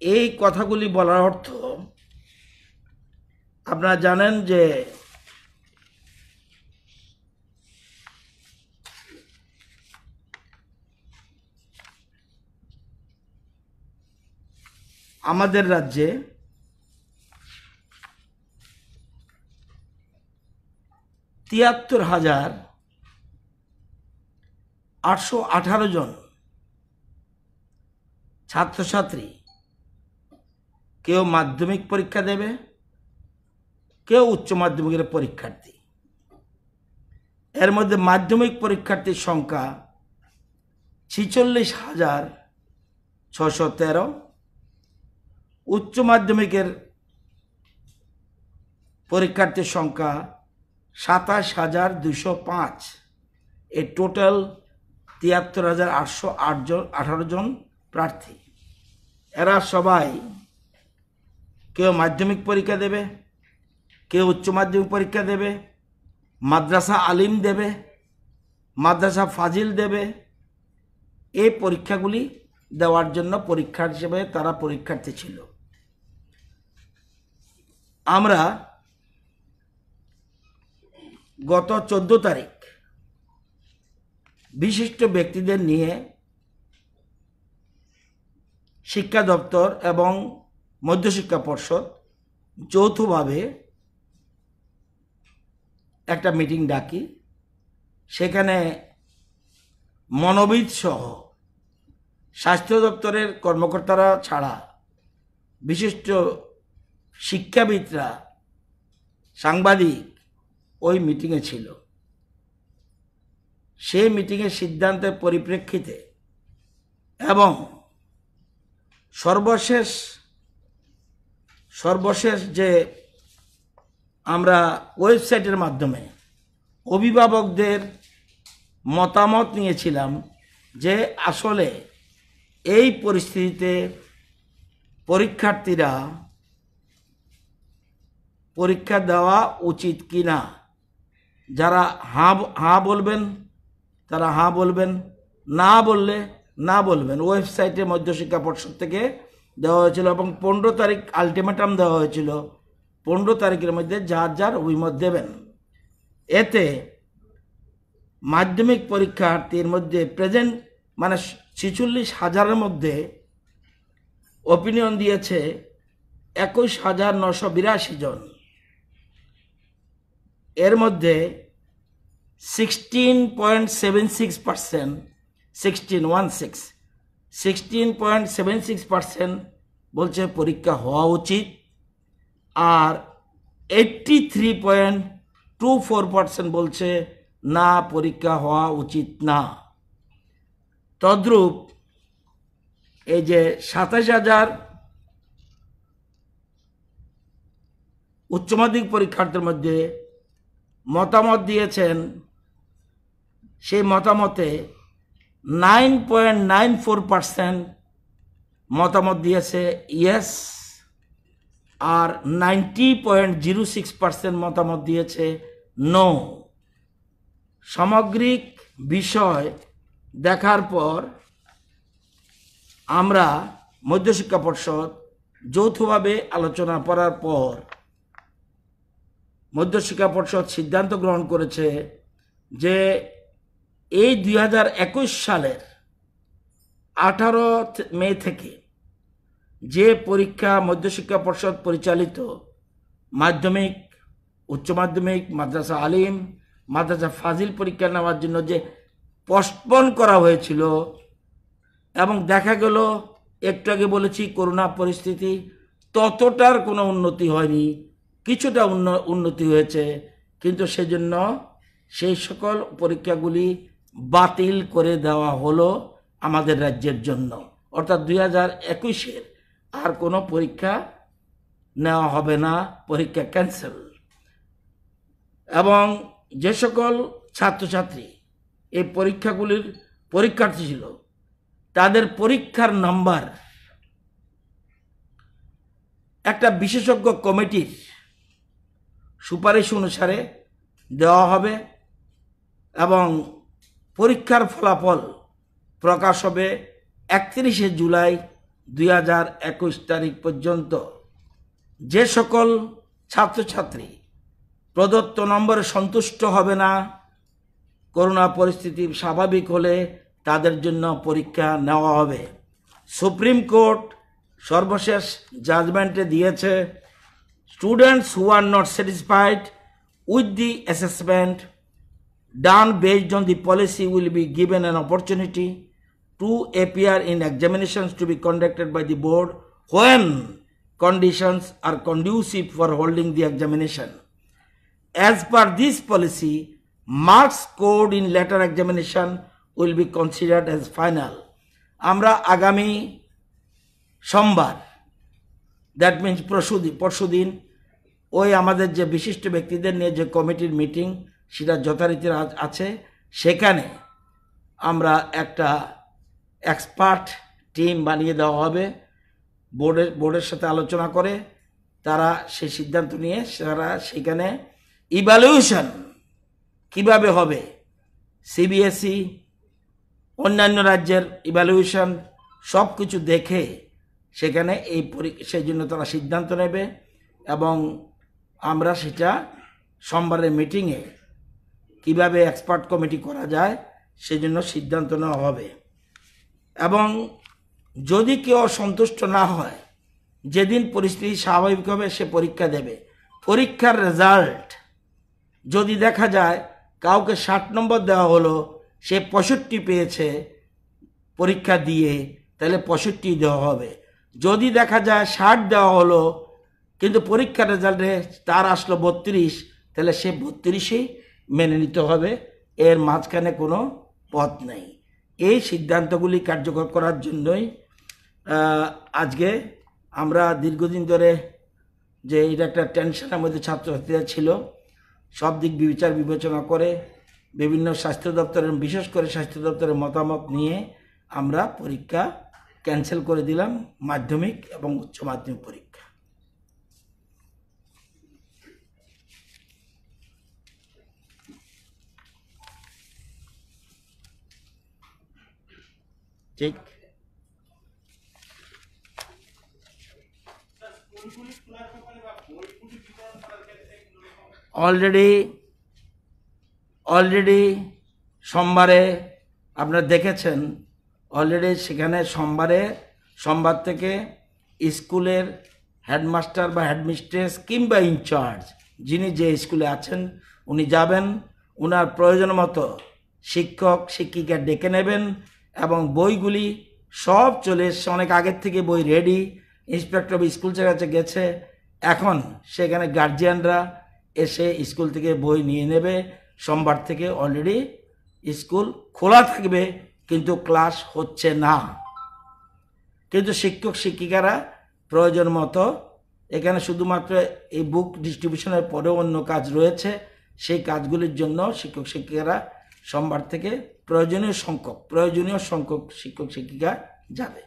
এই কথাগুলি বলার অর্থ আপনারা জানেন যে আমাদের রাজ্যে ৭৩,৮১৮ জন ছাত্রছাত্রী কেউ মাধ্যমিক পরীক্ষা দেবে, কেউ উচ্চ মাধ্যমিকের পরীক্ষার্থী। এর মধ্যে মাধ্যমিক পরীক্ষার্থীর সংখ্যা ৪৬,৬১৩, উচ্চ মাধ্যমিকের পরীক্ষার্থীর সংখ্যা ২৭,২০৫। এই টোটাল ৭৩,৮১৮ জন প্রার্থী। এরা সবাই কেউ মাধ্যমিক পরীক্ষা দেবে, কেউ উচ্চ মাধ্যমিক পরীক্ষা দেবে, মাদ্রাসা আলিম দেবে, মাদ্রাসা ফাজিল দেবে। এই পরীক্ষাগুলি দেওয়ার জন্য পরীক্ষা হিসেবে তারা পরীক্ষার্থী ছিল। আমরা গত ১৪ তারিখ বিশিষ্ট ব্যক্তিদের নিয়ে শিক্ষা দপ্তর এবং মধ্যশিক্ষা পর্ষদ যৌথভাবে একটা মিটিং ডাকি। সেখানে মনোবিদ সহ স্বাস্থ্য দপ্তরের কর্মকর্তারা ছাড়া বিশিষ্ট শিক্ষাবিদরা, সাংবাদিক ওই মিটিংয়ে ছিল। সেই মিটিংয়ের সিদ্ধান্তের পরিপ্রেক্ষিতে এবং সর্বশেষ যে আমরা ওয়েবসাইটের মাধ্যমে অভিভাবকদের মতামত নিয়েছিলাম যে আসলে এই পরিস্থিতিতে পরীক্ষার্থীরা পরীক্ষা দেওয়া উচিত কিনা। যারা হাঁ বলবেন তারা হাঁ বলবেন, না বললে না বলবেন। ওয়েবসাইটে মধ্যশিক্ষা পর্ষদ থেকে দেওয়া হয়েছিল এবং ১৫ তারিখ আলটিমেটাম দেওয়া হয়েছিল। ১৫ তারিখের মধ্যে যার যার অভিমত দেবেন। এতে মাধ্যমিক পরীক্ষার্থীর মধ্যে প্রেজেন্ট মানে ৪৬,০০০-এর মধ্যে অপিনিয়ন দিয়েছে ২১,৯৮২ জন। এর মধ্যে 16.76% বলছে পরীক্ষা হওয়া উচিত, আর 83.24% বলছে না, পরীক্ষা হওয়া উচিত না। তদ্রূপ এই যে ২৭,০০০ উচ্চ মাধ্যমিক পরীক্ষার্থীর মধ্যে মতামত দিয়েছেন, সেই মতামতে 9.94% মতামত দিয়েছে ইয়েস, আর 90.06% মতামত দিয়েছে নো। সামগ্রিক বিষয় দেখার পর আমরা মধ্যশিক্ষা পর্ষদ যৌথভাবে আলোচনা করার পর মধ্যশিক্ষা পর্ষদ সিদ্ধান্ত গ্রহণ করেছে যে এই ২০২১ সালের 18 মে থেকে যে পরীক্ষা মধ্যশিক্ষা পর্ষদ পরিচালিত মাধ্যমিক, উচ্চ মাধ্যমিক, মাদ্রাসা আলিম, মাদ্রাসা ফাজিল পরীক্ষা নেওয়ার জন্য যে পোস্টপোন করা হয়েছিল এবং দেখা গেল একটু আগে বলেছি করোনা পরিস্থিতি, ততটার কোনো উন্নতি হয়নি, কিছুটা উন্নতি হয়েছে, কিন্তু সেজন্য সেই সকল পরীক্ষাগুলি বাতিল করে দেওয়া হলো আমাদের রাজ্যের জন্য। অর্থাৎ ২০২১-এর আর কোনো পরীক্ষা নেওয়া হবে না, পরীক্ষা ক্যান্সেল। এবং যে সকল ছাত্রছাত্রী এই পরীক্ষাগুলির পরীক্ষার্থী ছিল তাদের পরীক্ষার নাম্বার একটা বিশেষজ্ঞ কমিটির সুপারিশ অনুসারে দেওয়া হবে এবং পরীক্ষার ফলাফল প্রকাশ হবে ৩১শে জুলাই 2021 তারিখ পর্যন্ত যে সকল ছাত্রছাত্রী প্রদত্ত নম্বরে সন্তুষ্ট হবে না, করোনা পরিস্থিতি স্বাভাবিক হলে তাদের জন্য পরীক্ষা নেওয়া হবে। সুপ্রিম কোর্ট সর্বশেষ জাজমেন্টে দিয়েছে, students who are not satisfied with the assessment done based on the policy will be given an opportunity to appear in examinations to be conducted by the board when conditions are conducive for holding the examination. As per this policy, marks scored in later examination will be considered as final. আমরা আগামী সোমবার, that means পরশুদিন, ওই আমাদের যে বিশিষ্ট ব্যক্তিদের নিয়ে যে কমিটির মিটিং সেটা যথারীতি আছে, সেখানে আমরা একটা এক্সপার্ট টিম বানিয়ে দেওয়া হবে। বোর্ডের সাথে আলোচনা করে তারা সেই সিদ্ধান্ত নিয়ে তারা সেখানে ইভ্যালুয়েশন কিভাবে হবে, সিবিএসই, অন্যান্য রাজ্যের ইভ্যালুয়েশন সব কিছু দেখে সেখানে সেই জন্য তারা সিদ্ধান্ত নেবে এবং আমরা সেটা সোমবারের মিটিংয়ে কিভাবে এক্সপার্ট কমিটি করা যায় সেজন্য সিদ্ধান্ত নেওয়া হবে। এবং যদি কেউ সন্তুষ্ট না হয়, যেদিন পরিস্থিতি স্বাভাবিক হবে সে পরীক্ষা দেবে। পরীক্ষার রেজাল্ট যদি দেখা যায় কাউকে 60 নম্বর দেওয়া হলো, সে 65 পেয়েছে পরীক্ষা দিয়ে, তাহলে 65 দেওয়া হবে। যদি দেখা যায় 60 দেওয়া হলো কিন্তু পরীক্ষার রেজাল্টে তার আসলো 32, তাহলে সে 32ই মেনে নিতে হবে, এর মাঝখানে কোনো পথ নেই। এই সিদ্ধান্তগুলি কার্যকর করার জন্যই আজকে আমরা দীর্ঘদিন ধরে যে এটা একটা টেনশনের মধ্যে ছাত্রছাত্রীরা ছিল, সব দিক বিবেচনা করে বিভিন্ন স্বাস্থ্য দপ্তরের, বিশেষ করে স্বাস্থ্য দপ্তরের মতামত নিয়ে আমরা পরীক্ষা ক্যান্সেল করে দিলাম, মাধ্যমিক এবং উচ্চ মাধ্যমিক পরীক্ষা। ঠিক অলরেডি সোমবারে আপনারা দেখেছেন, অলরেডি সেখানে সোমবার থেকে স্কুলের হেডমাস্টার বা হেডমিস্ট্রেস কিংবা ইনচার্জ যিনি যে স্কুলে আছেন উনি যাবেন, ওনার প্রয়োজন মতো শিক্ষক শিক্ষিকা ডেকে নেবেন এবং বইগুলি সব চলে এসছে, অনেক আগের থেকে বই রেডি, ইন্সপেক্টর অফ স্কুলের কাছে গেছে, এখন সেখানে গার্জিয়ানরা এসে স্কুল থেকে বই নিয়ে নেবে। সোমবার থেকে অলরেডি স্কুল খোলা থাকবে কিন্তু ক্লাস হচ্ছে না, কিন্তু শিক্ষক শিক্ষিকারা প্রয়োজন মতো এখানে শুধুমাত্র এই বুক ডিস্ট্রিবিউশনের পরেও অন্য কাজ রয়েছে, সেই কাজগুলির জন্য শিক্ষক শিক্ষিকারা সোমবার থেকে প্রয়োজনীয় সংখ্যক শিক্ষক শিক্ষিকা যাবে।